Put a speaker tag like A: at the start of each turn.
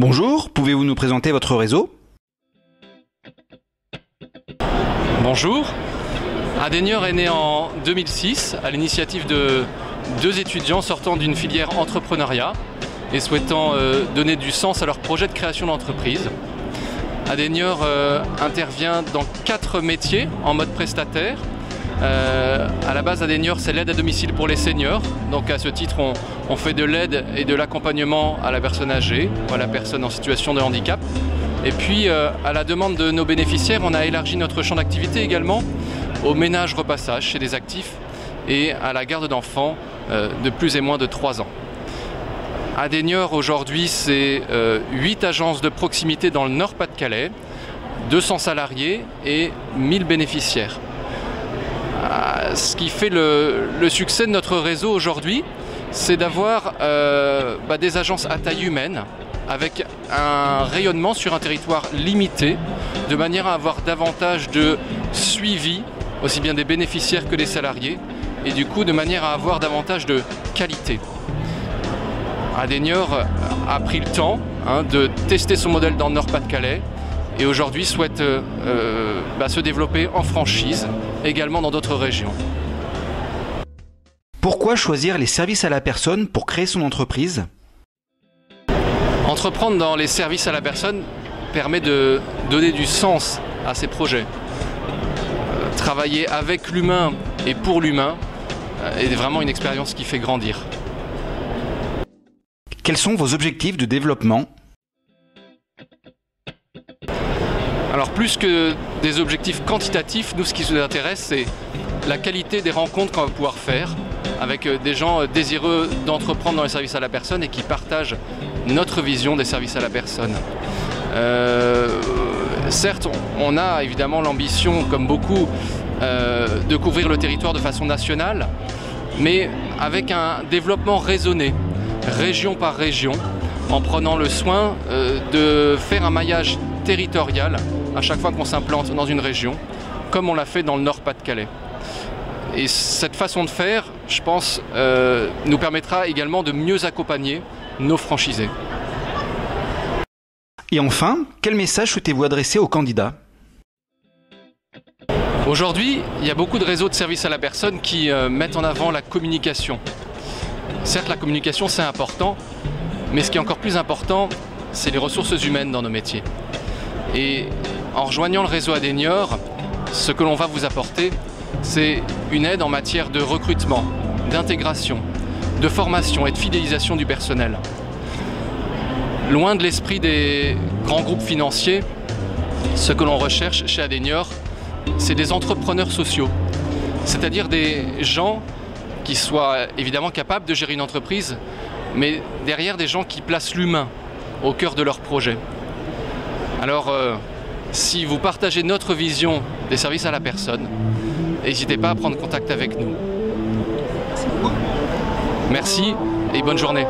A: Bonjour, pouvez-vous nous présenter votre réseau?
B: Bonjour, Adenior est né en 2006 à l'initiative de deux étudiants sortant d'une filière entrepreneuriat et souhaitant donner du sens à leur projet de création d'entreprise. Adenior intervient dans 4 métiers en mode prestataire. À la base, Adenior, c'est l'aide à domicile pour les seniors. Donc à ce titre, on fait de l'aide et de l'accompagnement à la personne âgée ou à la personne en situation de handicap. Et puis, à la demande de nos bénéficiaires, on a élargi notre champ d'activité également au ménage-repassage chez des actifs et à la garde d'enfants de plus et moins de 3 ans. Adenior, aujourd'hui, c'est 8 agences de proximité dans le Nord-Pas-de-Calais, 200 salariés et 1000 bénéficiaires. Ce qui fait le succès de notre réseau aujourd'hui, c'est d'avoir des agences à taille humaine avec un rayonnement sur un territoire limité, de manière à avoir davantage de suivi, aussi bien des bénéficiaires que des salariés, et du coup de manière à avoir davantage de qualité. Adenior a pris le temps de tester son modèle dans le Nord-Pas-de-Calais et aujourd'hui souhaite se développer en franchise, également dans d'autres régions.
A: Pourquoi choisir les services à la personne pour créer son entreprise?
B: Entreprendre dans les services à la personne permet de donner du sens à ses projets. Travailler avec l'humain et pour l'humain est vraiment une expérience qui fait grandir.
A: Quels sont vos objectifs de développement?
B: Alors plus que des objectifs quantitatifs, nous ce qui nous intéresse c'est la qualité des rencontres qu'on va pouvoir faire avec des gens désireux d'entreprendre dans les services à la personne et qui partagent notre vision des services à la personne. Certes, on a évidemment l'ambition, comme beaucoup, de couvrir le territoire de façon nationale, mais avec un développement raisonné, région par région, en prenant le soin de faire un maillage territorial à chaque fois qu'on s'implante dans une région, comme on l'a fait dans le Nord-Pas-de-Calais. Et cette façon de faire, je pense, nous permettra également de mieux accompagner nos franchisés.
A: Et enfin, quel message souhaitez-vous adresser aux candidats?
B: Aujourd'hui, il y a beaucoup de réseaux de services à la personne qui mettent en avant la communication. Certes, la communication c'est important, mais ce qui est encore plus important, c'est les ressources humaines dans nos métiers. Et en rejoignant le réseau Adenior, ce que l'on va vous apporter, c'est une aide en matière de recrutement, d'intégration, de formation et de fidélisation du personnel. Loin de l'esprit des grands groupes financiers, ce que l'on recherche chez Adenior, c'est des entrepreneurs sociaux, c'est-à-dire des gens qui soient évidemment capables de gérer une entreprise, mais derrière des gens qui placent l'humain au cœur de leur projet. Alors, si vous partagez notre vision des services à la personne, n'hésitez pas à prendre contact avec nous. Merci et bonne journée.